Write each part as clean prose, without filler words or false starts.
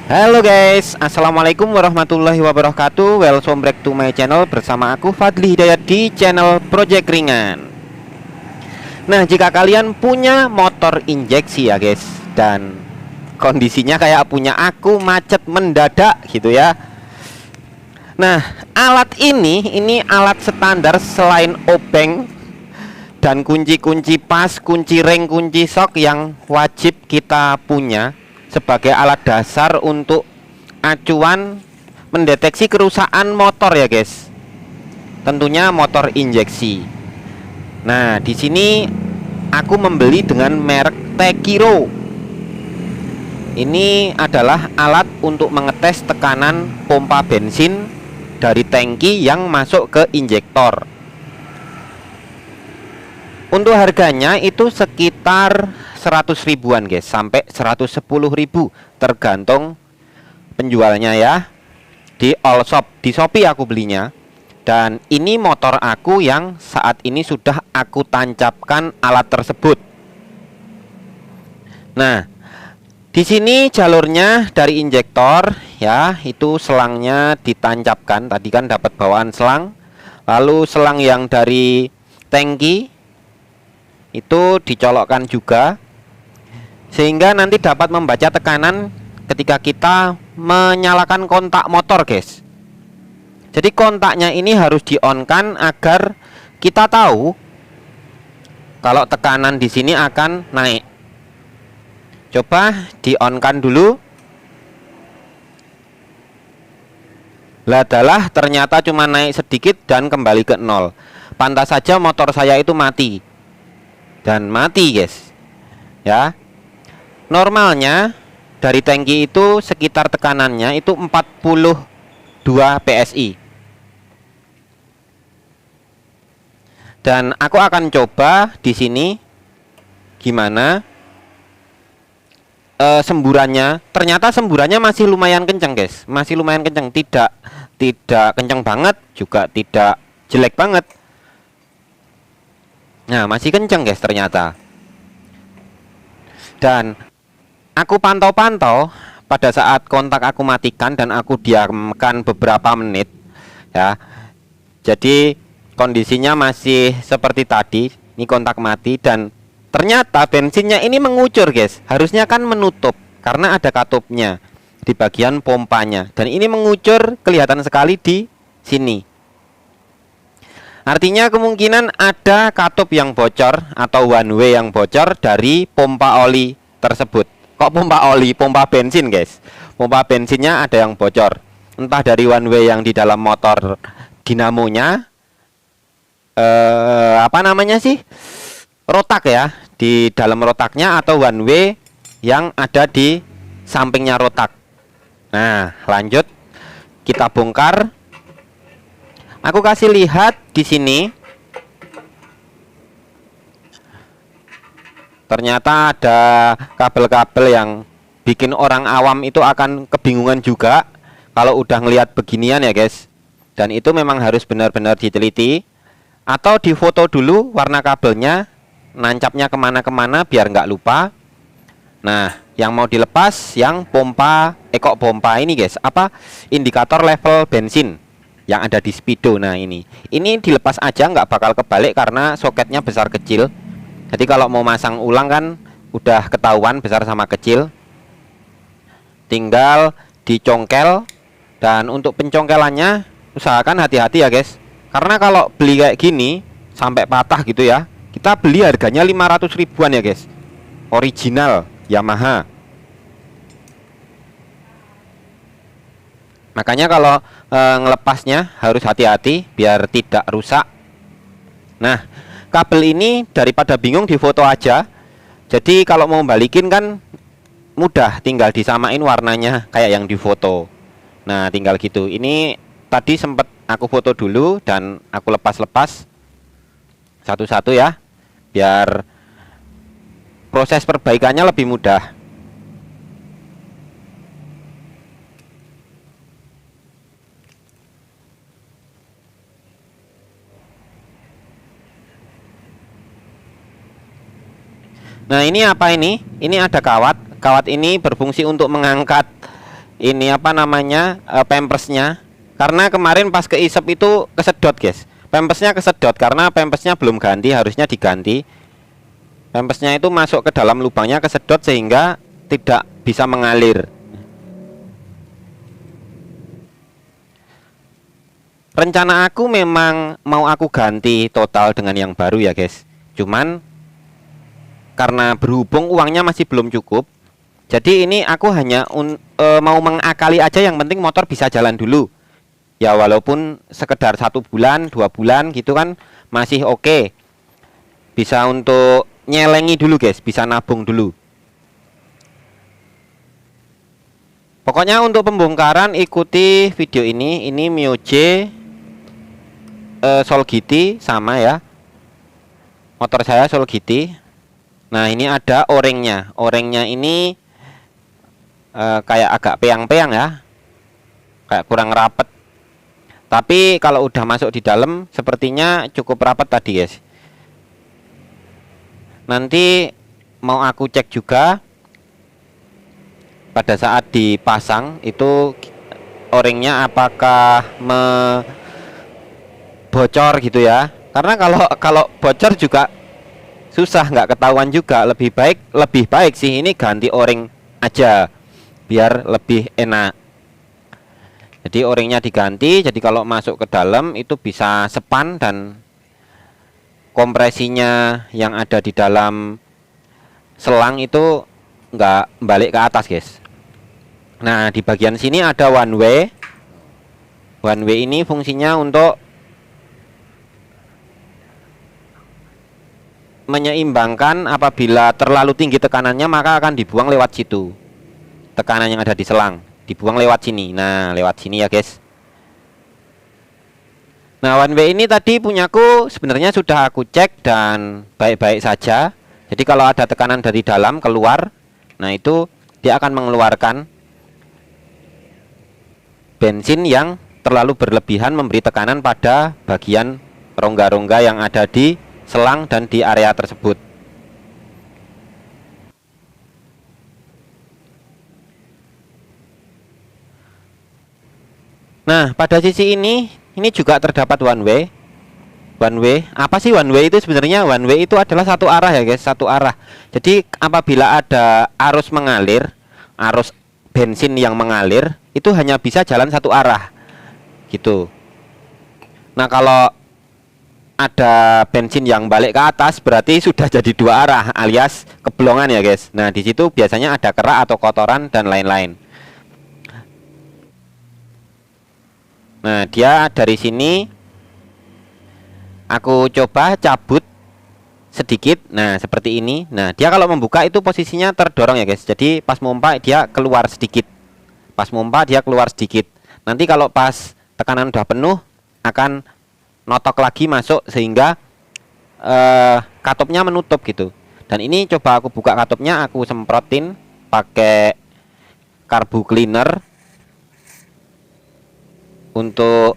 Halo guys, assalamualaikum warahmatullahi wabarakatuh. Welcome back to my channel bersama aku Fadli Hidayat di channel Project Ringan. Nah, jika kalian punya motor injeksi ya guys, dan kondisinya kayak punya aku, macet mendadak gitu ya. Nah, alat ini alat standar selain obeng dan kunci-kunci pas, kunci ring, kunci sok yang wajib kita punya sebagai alat dasar untuk acuan mendeteksi kerusakan motor ya guys. Tentunya motor injeksi. Nah, di sini aku membeli dengan merek Tekiro. Ini adalah alat untuk mengetes tekanan pompa bensin dari tangki yang masuk ke injektor. Untuk harganya itu sekitar 100 ribuan guys, sampai 110 ribu tergantung penjualnya ya. Di all shop, di Shopee aku belinya. Dan ini motor aku yang saat ini sudah aku tancapkan alat tersebut. Nah, di sini jalurnya dari injektor ya, itu selangnya ditancapkan. Tadi kan dapat bawaan selang. Lalu selang yang dari tangki itu dicolokkan juga, sehingga nanti dapat membaca tekanan ketika kita menyalakan kontak motor guys. Jadi kontaknya ini harus di-on-kan agar kita tahu kalau tekanan di sini akan naik. Coba di-on-kan dulu. Ladalah ternyata cuma naik sedikit dan kembali ke nol. Pantas saja motor saya itu mati. Dan mati guys ya. Normalnya dari tangki itu sekitar tekanannya itu 42 PSI. Dan aku akan coba di sini gimana semburannya. Ternyata semburannya masih lumayan kencang guys, masih lumayan kencang, tidak kencang banget, juga tidak jelek banget. Nah, masih kenceng guys ternyata. Dan aku pantau-pantau pada saat kontak aku matikan dan aku diamkan beberapa menit ya. Jadi kondisinya masih seperti tadi. Ini kontak mati dan ternyata bensinnya ini mengucur guys. Harusnya kan menutup karena ada katupnya di bagian pompanya, dan ini mengucur kelihatan sekali di sini. Artinya kemungkinan ada katup yang bocor atau one way yang bocor dari pompa oli tersebut. Kok pompa oli? Pompa bensin guys. Pompa bensinnya ada yang bocor. Entah dari one way yang di dalam motor dinamonya, apa namanya sih, rotak ya, di dalam rotaknya, atau one way yang ada di sampingnya rotak. Nah, lanjut kita bongkar. Aku kasih lihat di sini. Ternyata ada kabel-kabel yang bikin orang awam itu akan kebingungan juga kalau udah ngelihat beginian ya guys. Dan itu memang harus benar-benar diteliti, atau difoto dulu warna kabelnya, nancapnya kemana-kemana biar nggak lupa. Nah, yang mau dilepas yang pompa, kok pompa ini guys, apa, indikator level bensin yang ada di speedo. Nah, ini dilepas aja, nggak bakal kebalik karena soketnya besar kecil. Jadi kalau mau masang ulang kan udah ketahuan besar sama kecil, tinggal dicongkel. Dan untuk pencongkelannya usahakan hati-hati ya guys, karena kalau beli kayak gini sampai patah gitu ya, kita beli harganya 500 ribuan ya guys, original Yamaha. Makanya kalau ngelepasnya harus hati-hati biar tidak rusak. Nah, kabel ini daripada bingung difoto aja. Jadi kalau mau balikin kan mudah, tinggal disamain warnanya kayak yang difoto. Nah, tinggal gitu. Ini tadi sempat aku foto dulu dan aku lepas-lepas satu-satu ya, biar proses perbaikannya lebih mudah. Nah, ini apa ini? Ini ada kawat. Kawat ini berfungsi untuk mengangkat ini apa namanya, pampersnya. Karena kemarin pas keisep itu kesedot guys, pampersnya kesedot karena pampersnya belum ganti, harusnya diganti. Pampersnya itu masuk ke dalam lubangnya, kesedot sehingga tidak bisa mengalir. Rencana aku memang mau aku ganti total dengan yang baru ya guys. Cuman karena berhubung uangnya masih belum cukup, jadi ini aku hanya mau mengakali aja, yang penting motor bisa jalan dulu. Ya walaupun sekedar 1 bulan 2 bulan gitu kan masih oke. Bisa untuk nyelengi dulu guys, bisa nabung dulu. Pokoknya untuk pembongkaran ikuti video ini. Ini Mio J Soul GT sama ya, motor saya Soul GT. Nah ini ada o-ringnya. O-ringnya ini kayak agak peyang-peyang ya, kayak kurang rapet. Tapi kalau udah masuk di dalam sepertinya cukup rapat tadi guys. Nanti mau aku cek juga pada saat dipasang itu o-ringnya apakah bocor gitu ya. Karena kalau bocor juga susah, nggak ketahuan juga. Lebih baik sih ini ganti o-ring aja biar lebih enak. Jadi o-ringnya diganti, jadi kalau masuk ke dalam itu bisa sepan dan kompresinya yang ada di dalam selang itu nggak balik ke atas guys. Nah di bagian sini ada one way. One way ini fungsinya untuk menyeimbangkan. Apabila terlalu tinggi tekanannya maka akan dibuang lewat situ. Tekanan yang ada di selang dibuang lewat sini. Nah lewat sini ya guys. Nah one way ini tadi punyaku sebenarnya sudah aku cek dan baik-baik saja. Jadi kalau ada tekanan dari dalam keluar, nah itu dia akan mengeluarkan bensin yang terlalu berlebihan, memberi tekanan pada bagian rongga-rongga yang ada di selang dan di area tersebut. Nah pada sisi ini juga terdapat one way. One way, apa sih one way itu sebenarnya? One way itu adalah satu arah ya guys, satu arah. Jadi apabila ada arus mengalir, arus bensin yang mengalir, itu hanya bisa jalan satu arah gitu. Nah kalau ada bensin yang balik ke atas berarti sudah jadi dua arah alias keblongan ya guys. Nah di situ biasanya ada kerak atau kotoran dan lain-lain. Nah dia dari sini aku coba cabut sedikit. Nah seperti ini. Nah dia kalau membuka itu posisinya terdorong ya guys. Jadi pas mompa dia keluar sedikit. Pas mompa dia keluar sedikit. Nanti kalau pas tekanan udah penuh akan notok lagi masuk sehingga katupnya menutup gitu. Dan ini coba aku buka katupnya, aku semprotin pakai karbu cleaner untuk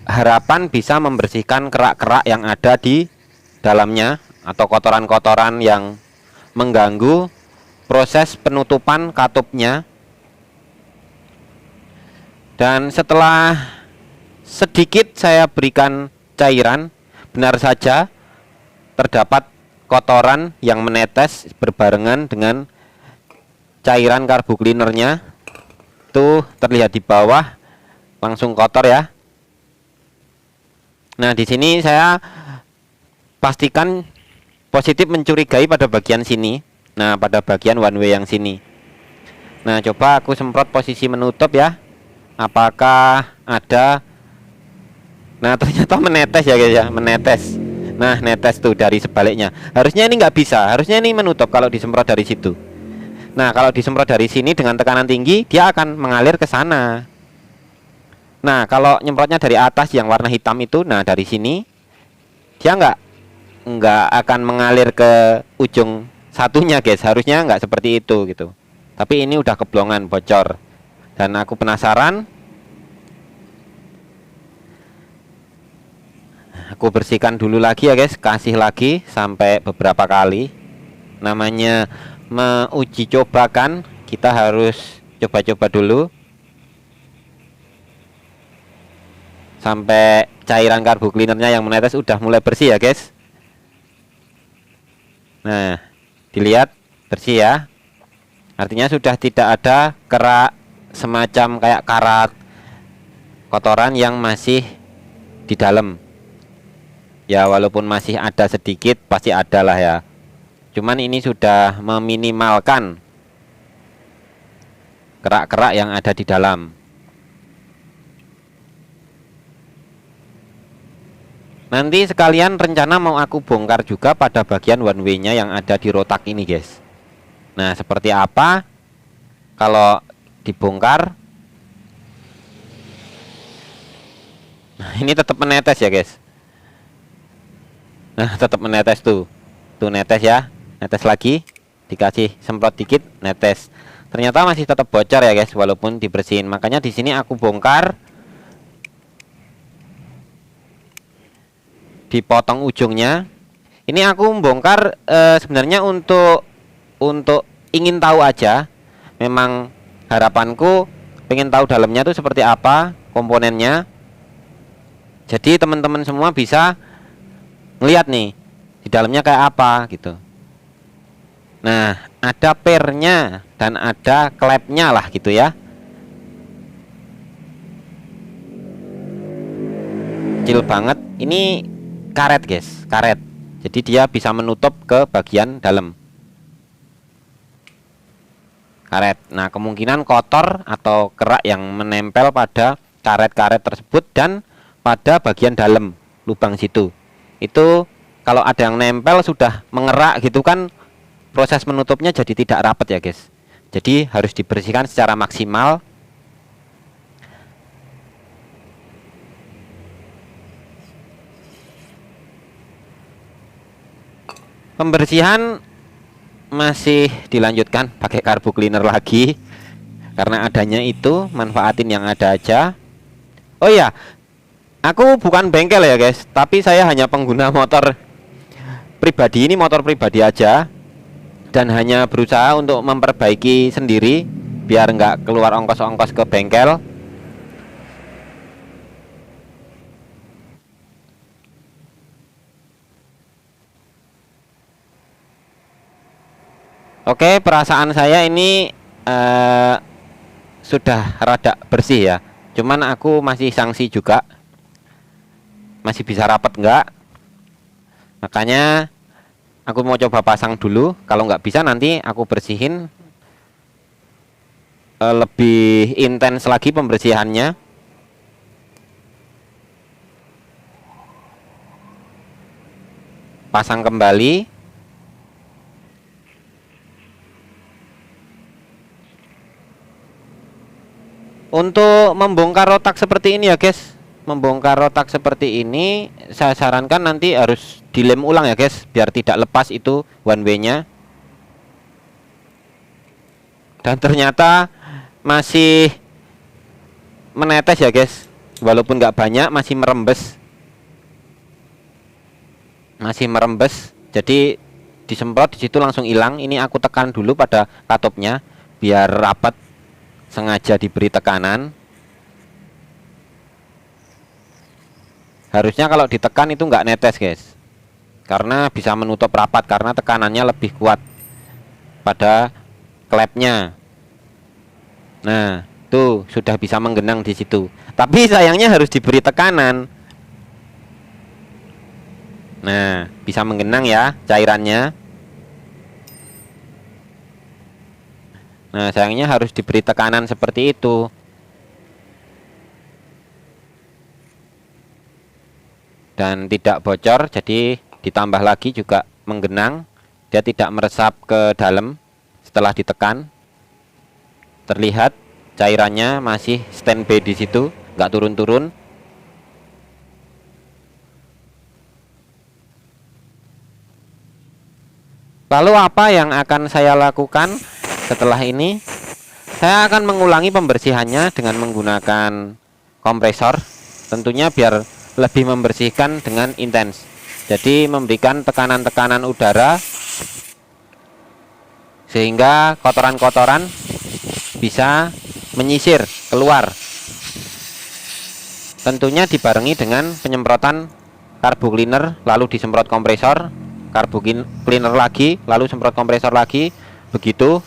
harapan bisa membersihkan kerak-kerak yang ada di dalamnya atau kotoran-kotoran yang mengganggu proses penutupan katupnya. Dan setelah sedikit saya berikan cairan, benar saja terdapat kotoran yang menetes berbarengan dengan cairan karbu cleanernya. Tuh terlihat di bawah langsung kotor ya. Nah di sini saya pastikan positif mencurigai pada bagian sini. Nah pada bagian one way yang sini. Nah coba aku semprot posisi menutup ya. Apakah ada? Nah ternyata menetes ya guys ya, menetes. Nah netes tuh dari sebaliknya. Harusnya ini nggak bisa, harusnya ini menutup kalau disemprot dari situ. Nah kalau disemprot dari sini dengan tekanan tinggi dia akan mengalir ke sana. Nah kalau nyemprotnya dari atas yang warna hitam itu, nah dari sini dia nggak akan mengalir ke ujung satunya guys. Harusnya nggak seperti itu gitu. Tapi ini udah keblongan, bocor. Dan aku penasaran. Aku bersihkan dulu lagi ya guys, kasih lagi sampai beberapa kali. Namanya menguji coba kan, kita harus coba-coba dulu. sampai cairan karbu cleanernya yang menetes udah mulai bersih ya guys. Nah, dilihat bersih ya. Artinya sudah tidak ada kerak semacam kayak karat kotoran yang masih di dalam. Ya walaupun masih ada sedikit, pasti ada lah ya. Cuman ini sudah meminimalkan kerak-kerak yang ada di dalam. Nanti sekalian rencana mau aku bongkar juga pada bagian one way-nya yang ada di rotak ini guys. Nah seperti apa kalau dibongkar. Nah ini tetap menetes ya guys. Nah tetap menetes tuh. Tuh netes ya. Netes lagi. Dikasih semprot dikit netes. Ternyata masih tetap bocor ya guys walaupun dibersihin. Makanya di sini aku bongkar. Dipotong ujungnya. Ini aku bongkar sebenarnya untuk ingin tahu aja. Memang harapanku pengen tahu dalamnya tuh seperti apa komponennya. Jadi teman-teman semua bisa ngeliat nih di dalamnya kayak apa gitu. Nah ada pernya dan ada klepnya lah gitu ya. Kecil banget. Ini karet guys, karet. Jadi dia bisa menutup ke bagian dalam. Karet. Nah, kemungkinan kotor atau kerak yang menempel pada karet-karet tersebut dan pada bagian dalam lubang situ. Itu kalau ada yang nempel sudah mengerak gitu kan, proses menutupnya jadi tidak rapat ya guys. Jadi harus dibersihkan secara maksimal. Pembersihan masih dilanjutkan pakai karbu cleaner lagi karena adanya itu, manfaatin yang ada aja. Oh iya, aku bukan bengkel ya guys, tapi saya hanya pengguna motor pribadi. Ini motor pribadi aja dan hanya berusaha untuk memperbaiki sendiri biar nggak keluar ongkos-ongkos ke bengkel. Oke, perasaan saya ini sudah rada bersih ya. Cuman aku masih sanksi juga. Masih bisa rapat enggak? Makanya aku mau coba pasang dulu. Kalau nggak bisa nanti aku bersihin lebih intens lagi pembersihannya. Pasang kembali. Untuk membongkar rotak seperti ini ya guys, membongkar rotak seperti ini saya sarankan nanti harus dilem ulang ya guys, biar tidak lepas itu one way-nya. Dan ternyata masih menetes ya guys, walaupun nggak banyak, masih merembes. Masih merembes, jadi disemprot di situ langsung hilang. Ini aku tekan dulu pada katopnya biar rapat. Sengaja diberi tekanan. Harusnya kalau ditekan itu nggak netes guys, karena bisa menutup rapat karena tekanannya lebih kuat pada klepnya. Nah tuh sudah bisa menggenang di situ, tapi sayangnya harus diberi tekanan. Nah bisa menggenang ya cairannya. Nah sayangnya harus diberi tekanan seperti itu. Dan tidak bocor, jadi ditambah lagi juga menggenang. Dia tidak meresap ke dalam setelah ditekan. Terlihat cairannya masih standby di situ, nggak turun-turun. Lalu apa yang akan saya lakukan? Setelah ini saya akan mengulangi pembersihannya dengan menggunakan kompresor, tentunya biar lebih membersihkan dengan intens. Jadi memberikan tekanan-tekanan udara sehingga kotoran-kotoran bisa menyisir keluar. Tentunya dibarengi dengan penyemprotan carbo cleaner, lalu disemprot kompresor, carbo cleaner lagi, lalu semprot kompresor lagi, begitu.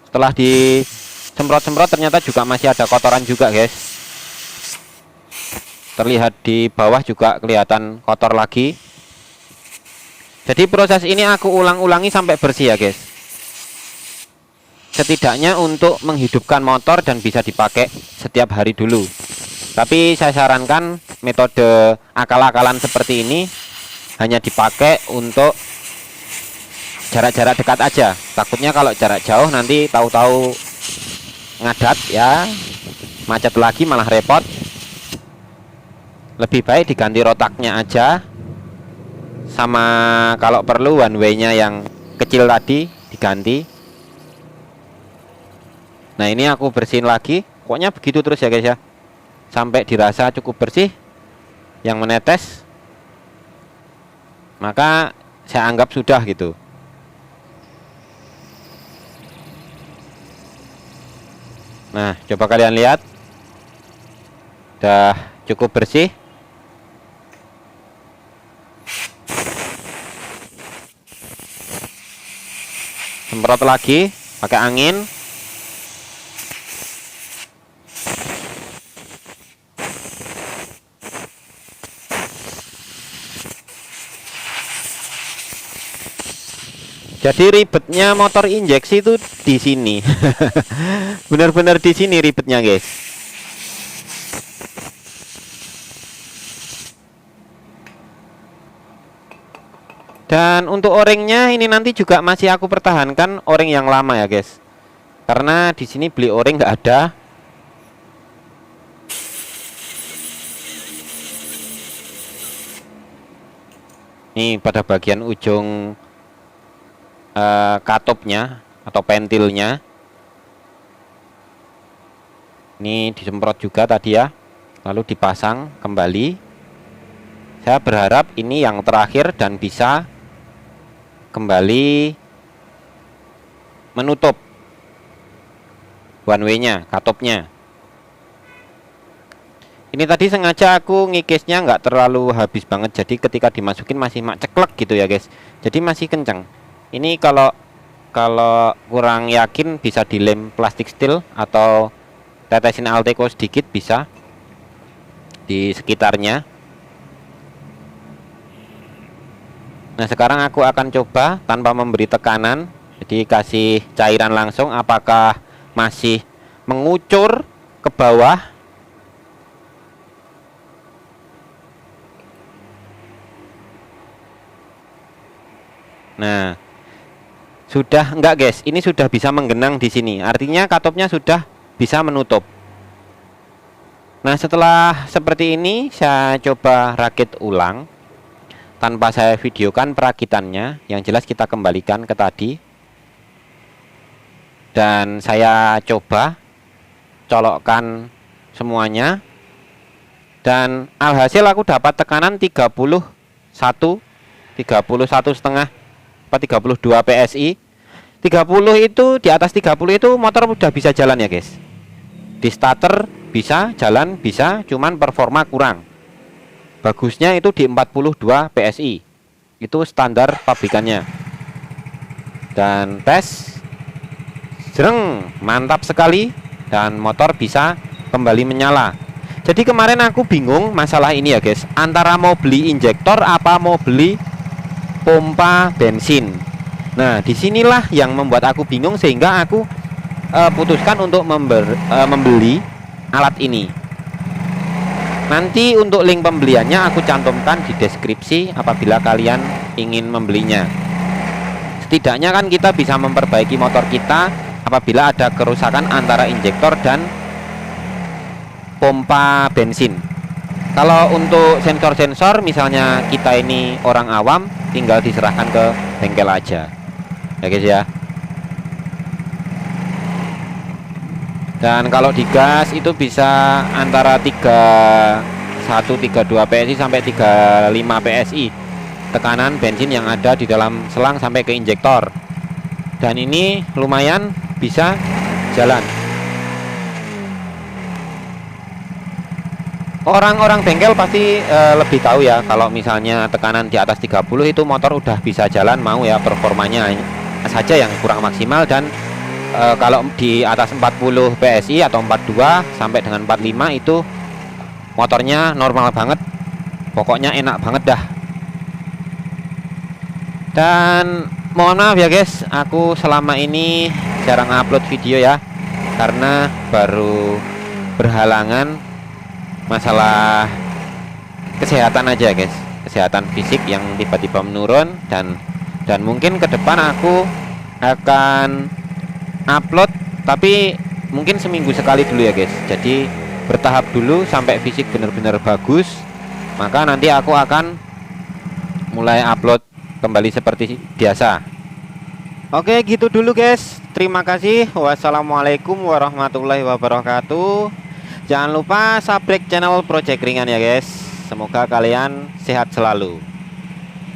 Setelah disemprot-semprot ternyata juga masih ada kotoran juga, guys. Terlihat di bawah juga kelihatan kotor lagi. Jadi proses ini aku ulang-ulangi sampai bersih ya, guys. Setidaknya untuk menghidupkan motor dan bisa dipakai setiap hari dulu. Tapi saya sarankan metode akal-akalan seperti ini hanya dipakai untuk jarak-jarak dekat aja. Takutnya kalau jarak jauh nanti tahu-tahu ngadat ya, macet lagi malah repot. Lebih baik diganti rotaknya aja, sama kalau perlu one way-nya yang kecil tadi diganti. Nah ini aku bersihin lagi. Pokoknya begitu terus ya guys ya, sampai dirasa cukup bersih yang menetes, maka saya anggap sudah gitu. Nah coba kalian lihat, udah cukup bersih. Semprot lagi pakai angin. Jadi ribetnya motor injeksi itu di sini. Benar-benar di sini ribetnya, guys. Dan untuk o-ringnya ini nanti juga masih aku pertahankan o-ring yang lama ya, guys. Karena di sini beli o-ring nggak ada. Nih pada bagian ujung katopnya atau pentilnya ini disemprot juga tadi ya, lalu dipasang kembali. Saya berharap ini yang terakhir dan bisa kembali menutup one way-nya, katopnya. Ini tadi sengaja aku ngikisnya nggak terlalu habis banget, jadi ketika dimasukin masih ceklek gitu ya guys, jadi masih kenceng. Ini kalau kurang yakin bisa dilem plastik steel atau tetesin Alteco sedikit bisa di sekitarnya. Nah sekarang aku akan coba tanpa memberi tekanan, jadi kasih cairan langsung, apakah masih mengucur ke bawah. Nah sudah enggak guys, ini sudah bisa menggenang di sini, artinya katopnya sudah bisa menutup. Nah setelah seperti ini saya coba rakit ulang tanpa saya videokan perakitannya. Yang jelas kita kembalikan ke tadi, dan saya coba colokkan semuanya, dan alhasil aku dapat tekanan 31,5 apa 32 PSI. 30 itu, di atas 30 itu motor udah bisa jalan ya guys. Di starter bisa jalan, bisa, cuman performa kurang. Bagusnya itu di 42 PSI. Itu standar pabrikannya. Dan tes jreng, mantap sekali, dan motor bisa kembali menyala. Jadi kemarin aku bingung masalah ini ya guys, antara mau beli injektor apa mau beli pompa bensin. Nah disinilah yang membuat aku bingung, sehingga aku putuskan untuk membeli alat ini. Nanti untuk link pembeliannya aku cantumkan di deskripsi apabila kalian ingin membelinya. Setidaknya kan kita bisa memperbaiki motor kita apabila ada kerusakan antara injektor dan pompa bensin. Kalau untuk sensor-sensor, misalnya kita ini orang awam, tinggal diserahkan ke bengkel aja ya guys ya. Dan kalau digas itu bisa antara 31-32 PSI sampai 35 PSI tekanan bensin yang ada di dalam selang sampai ke injektor. Dan ini lumayan bisa jalan. Orang-orang bengkel pasti lebih tahu ya, kalau misalnya tekanan di atas 30 itu motor udah bisa jalan mau ya, performanya saja yang kurang maksimal. Dan kalau di atas 40 PSI atau 42 sampai dengan 45 itu motornya normal banget, pokoknya enak banget dah. Dan mohon maaf ya guys, aku selama ini jarang upload video ya, karena baru berhalangan masalah kesehatan aja guys, kesehatan fisik yang tiba-tiba menurun. Dan mungkin ke depan aku akan upload, tapi mungkin seminggu sekali dulu ya guys. Jadi bertahap dulu sampai fisik benar-benar bagus, maka nanti aku akan mulai upload kembali seperti biasa. Oke, gitu dulu guys. Terima kasih. Wassalamualaikum warahmatullahi wabarakatuh. Jangan lupa subscribe channel Project Ringan ya guys. Semoga kalian sehat selalu.